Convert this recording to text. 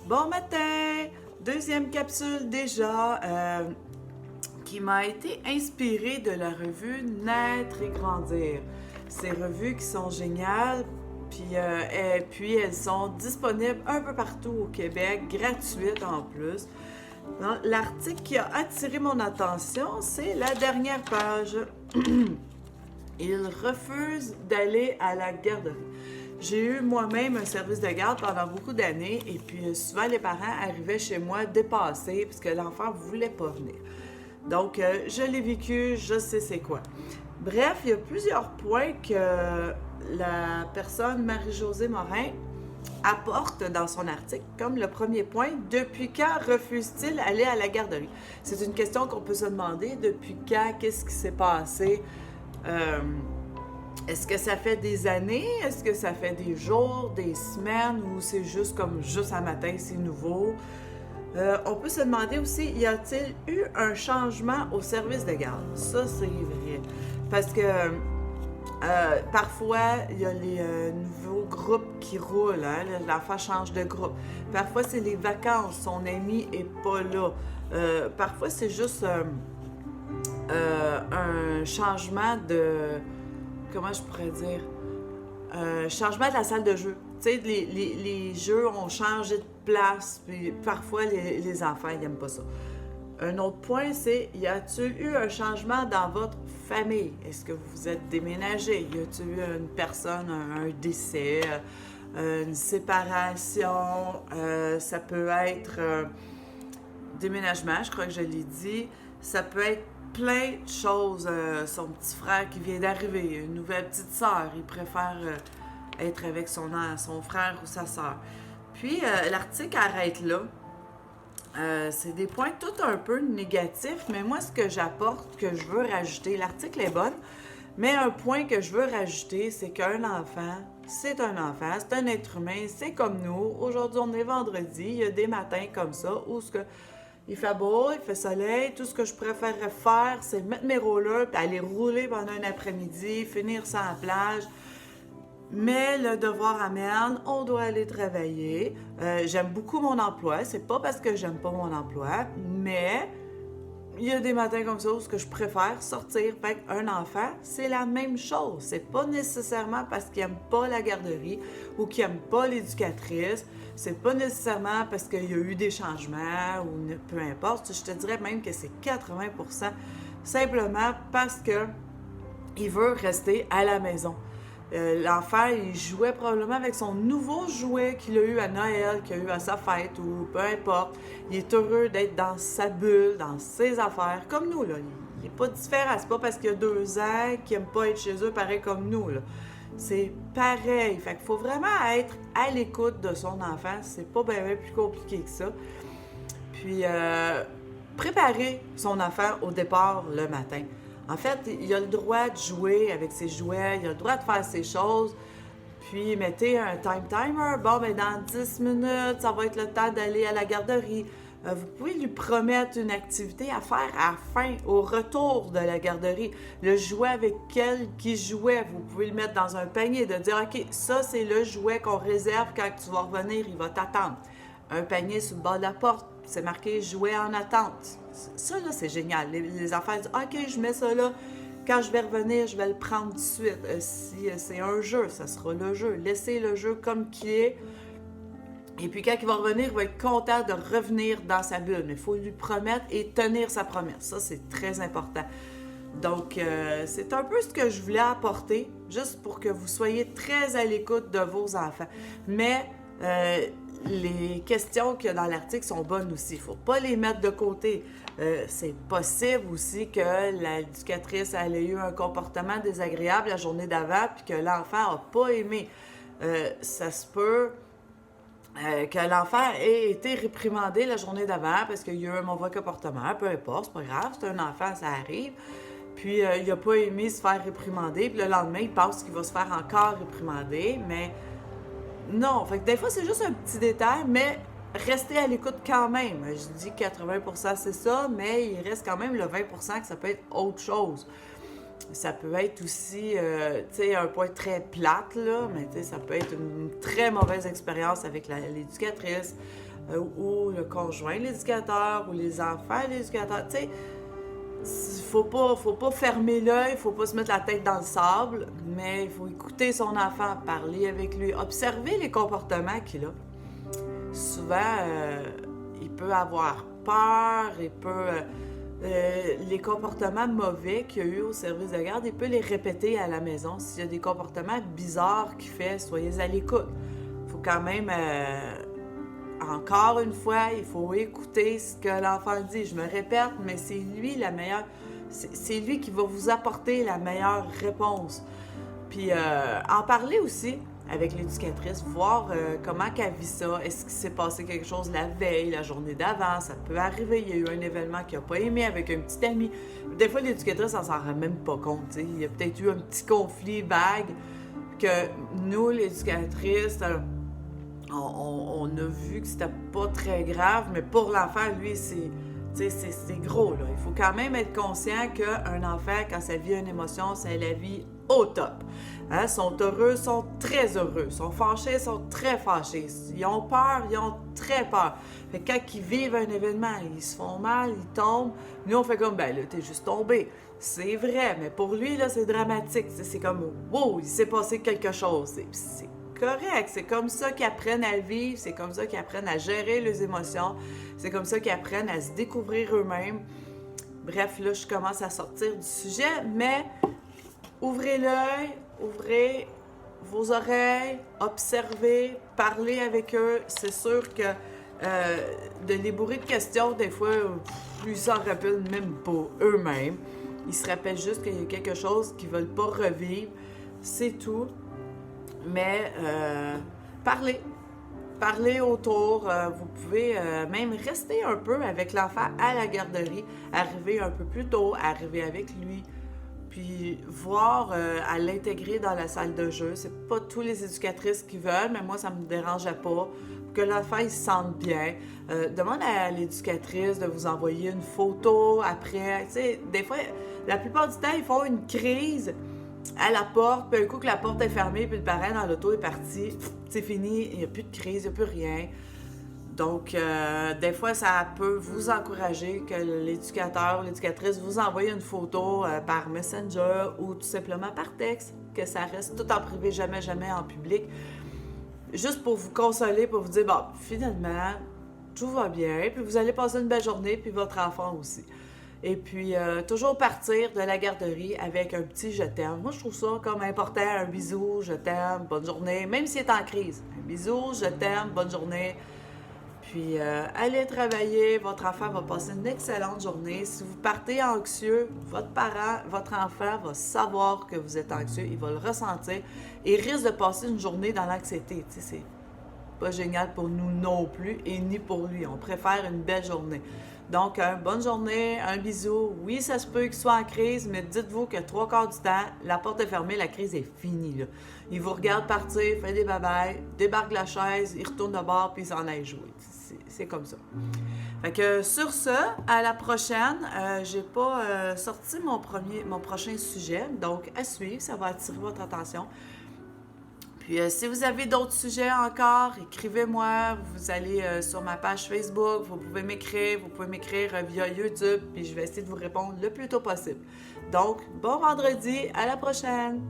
Bon matin! Deuxième capsule déjà qui m'a été inspirée de la revue Naître et Grandir. Ces revues qui sont géniales, puis elles sont disponibles un peu partout au Québec, gratuites en plus. L'article qui a attiré mon attention, c'est la dernière page. Il refuse d'aller à la garderie. J'ai eu moi-même un service de garde pendant beaucoup d'années et puis souvent les parents arrivaient chez moi dépassés parce que l'enfant ne voulait pas venir. Donc, je l'ai vécu, je sais c'est quoi. Bref, il y a plusieurs points que la personne Marie-Josée Morin apporte dans son article. Comme le premier point, depuis quand refuse-t-il aller à la garderie? C'est une question qu'on peut se demander. Depuis quand? Qu'est-ce qui s'est passé? Est-ce que ça fait des années? Est-ce que ça fait des jours, des semaines ou c'est juste comme juste un matin, c'est nouveau? On peut se demander aussi, y a-t-il eu un changement au service de garde? Ça, c'est vrai. Parce que parfois, il y a les nouveaux groupes qui roulent, hein? L'enfant change de groupe. Parfois, c'est les vacances, son ami n'est pas là. Parfois, c'est juste un changement de... Comment je pourrais dire? Changement de la salle de jeu. Tu sais, les jeux ont changé de place, puis parfois les enfants, ils n'aiment pas ça. Un autre point, c'est, y a-t-il eu un changement dans votre famille? Est-ce que vous vous êtes déménagé? Y a-t-il eu une personne, un décès, une séparation? Ça peut être déménagement, je crois que je l'ai dit. Ça peut être plein de choses. Son petit frère qui vient d'arriver, une nouvelle petite sœur, il préfère être avec son frère ou sa sœur. Puis, l'article arrête là. C'est des points tout un peu négatifs, mais moi, ce que j'apporte, que je veux rajouter, l'article est bonne, mais un point que je veux rajouter, c'est qu'un enfant, c'est un être humain, c'est comme nous. Aujourd'hui, on est vendredi, il y a des matins comme ça où il fait beau, il fait soleil, tout ce que je préférerais faire, c'est mettre mes rollers puis aller rouler pendant un après-midi, finir ça en plage. Mais le devoir amène, on doit aller travailler. J'aime beaucoup mon emploi. C'est pas parce que j'aime pas mon emploi, mais il y a des matins comme ça où je préfère sortir. Fait qu'un enfant, c'est la même chose. C'est pas nécessairement parce qu'il aime pas la garderie ou qu'il aime pas l'éducatrice. C'est pas nécessairement parce qu'il y a eu des changements ou peu importe. Je te dirais même que c'est 80% simplement parce que il veut rester à la maison. L'enfant, il jouait probablement avec son nouveau jouet qu'il a eu à Noël, qu'il a eu à sa fête, ou peu importe. Il est heureux d'être dans sa bulle, dans ses affaires, comme nous, là. Il n'est pas différent. C'est pas parce qu'il y a 2 ans qu'il n'aime pas être chez eux pareil comme nous, là. C'est pareil. Fait qu'il faut vraiment être à l'écoute de son enfant. C'est pas bien plus compliqué que ça. Puis, préparer son enfant au départ le matin. En fait, il a le droit de jouer avec ses jouets, il a le droit de faire ses choses. Puis, mettez un timer. Bon, ben dans 10 minutes, ça va être le temps d'aller à la garderie. Vous pouvez lui promettre une activité à faire à la fin, au retour de la garderie. Le jouet avec lequel il jouait, vous pouvez le mettre dans un panier, de dire, OK, ça, c'est le jouet qu'on réserve quand tu vas revenir, il va t'attendre. Un panier sur le bord de la porte, c'est marqué « Jouet en attente ». Ça, là, c'est génial. Les enfants disent « OK, je mets ça là. Quand je vais revenir, je vais le prendre tout de suite. Si c'est un jeu, ça sera le jeu. Laissez le jeu comme qu'il est. Et puis, quand il va revenir, il va être content de revenir dans sa bulle. Mais il faut lui promettre et tenir sa promesse. Ça, c'est très important. Donc, c'est un peu ce que je voulais apporter, juste pour que vous soyez très à l'écoute de vos enfants. Mais les questions qu'il y a dans l'article sont bonnes aussi. Il ne faut pas les mettre de côté. C'est possible aussi que l'éducatrice ait eu un comportement désagréable la journée d'avant puis que l'enfant n'a pas aimé. Ça se peut que l'enfant ait été réprimandé la journée d'avant parce qu'il y a eu un mauvais comportement, peu importe, c'est pas grave, c'est un enfant, ça arrive. Puis il n'a pas aimé se faire réprimander, puis le lendemain, il pense qu'il va se faire encore réprimander, mais non. Fait que des fois, c'est juste un petit détail, mais restez à l'écoute quand même. Je dis 80% c'est ça, mais il reste quand même le 20% que ça peut être autre chose. Ça peut être aussi, tu sais, un point très plate, là, mais tu sais, ça peut être une très mauvaise expérience avec l'éducatrice. ou le conjoint l'éducateur, ou les enfants l'éducateur. Tu sais, faut pas fermer l'œil, faut pas se mettre la tête dans le sable, mais il faut écouter son enfant, parler avec lui, observer les comportements qu'il a. Souvent, il peut avoir peur, les comportements mauvais qu'il y a eu au service de garde, il peut les répéter à la maison. S'il y a des comportements bizarres qu'il fait, soyez à l'écoute. Il faut quand même, encore une fois, il faut écouter ce que l'enfant dit. Je me répète, mais c'est lui la meilleure... C'est lui qui va vous apporter la meilleure réponse. Puis en parler aussi avec l'éducatrice, voir comment qu'elle vit ça. Est-ce qu'il s'est passé quelque chose la veille, la journée d'avant? Ça peut arriver. Il y a eu un événement qu'il n'a pas aimé avec un petit ami. Des fois, l'éducatrice, elle s'en rend même pas compte. T'sais. Il y a peut-être eu un petit conflit vague que nous, l'éducatrice, on a vu que c'était pas très grave, mais pour l'enfant, lui, c'est gros, là. Il faut quand même être conscient qu'un enfant, quand ça vit une émotion, ça la vit au top. Hein? Sont heureux, sont très heureux. Sont fâchés, sont très fâchés. Ils ont peur, ils ont très peur. Fait que quand ils vivent un événement, ils se font mal, ils tombent. Nous, on fait comme, ben là, t'es juste tombé. C'est vrai, mais pour lui, là, c'est dramatique. C'est comme, wow, il s'est passé quelque chose. C'est correct. C'est comme ça qu'ils apprennent à vivre. C'est comme ça qu'ils apprennent à gérer leurs émotions. C'est comme ça qu'ils apprennent à se découvrir eux-mêmes. Bref, là, je commence à sortir du sujet, mais ouvrez l'œil, ouvrez vos oreilles, observez, parlez avec eux. C'est sûr que de les bourrer de questions, des fois, ils s'en rappellent même pas eux-mêmes. Ils se rappellent juste qu'il y a quelque chose qu'ils veulent pas revivre. C'est tout. Mais parlez. Parlez autour. Vous pouvez même rester un peu avec l'enfant à la garderie, arriver un peu plus tôt, arriver avec lui, puis voir à l'intégrer dans la salle de jeu. C'est pas tous les éducatrices qui veulent, mais moi, ça me dérangeait pas. Pour que l'enfant il se sente bien. Demande à l'éducatrice de vous envoyer une photo après. Tu sais, des fois, la plupart du temps, ils font une crise à la porte, puis un coup que la porte est fermée, puis le parent dans l'auto est parti, c'est fini, il n'y a plus de crise, il n'y a plus rien. Donc, des fois, ça peut vous encourager que l'éducateur ou l'éducatrice vous envoie une photo par Messenger ou tout simplement par texte, que ça reste tout en privé, jamais, jamais en public. Juste pour vous consoler, pour vous dire, bon, finalement, tout va bien, puis vous allez passer une belle journée, puis votre enfant aussi. Et puis, toujours partir de la garderie avec un petit « je t'aime ». Moi, je trouve ça comme important, un bisou, « je t'aime », bonne journée, même s'il est en crise. Un bisou, « je t'aime », bonne journée. Puis, allez travailler, votre enfant va passer une excellente journée. Si vous partez anxieux, votre enfant va savoir que vous êtes anxieux, il va le ressentir et risque de passer une journée dans l'anxiété. Tu sais, c'est pas génial pour nous non plus et ni pour lui. On préfère une belle journée. Donc, bonne journée, un bisou. Oui, ça se peut qu'il soit en crise, mais dites-vous que 3/4 du temps, la porte est fermée, la crise est finie. Là. Il vous regarde partir, fait des babayes, débarque de la chaise, il retourne de bord, puis il s'en aille jouer. C'est comme ça. Fait que sur ce, à la prochaine, j'ai pas sorti mon prochain sujet, donc à suivre, ça va attirer votre attention. Puis si vous avez d'autres sujets encore, écrivez-moi. Vous allez sur ma page Facebook, vous pouvez m'écrire via YouTube, puis je vais essayer de vous répondre le plus tôt possible. Donc, bon vendredi, à la prochaine!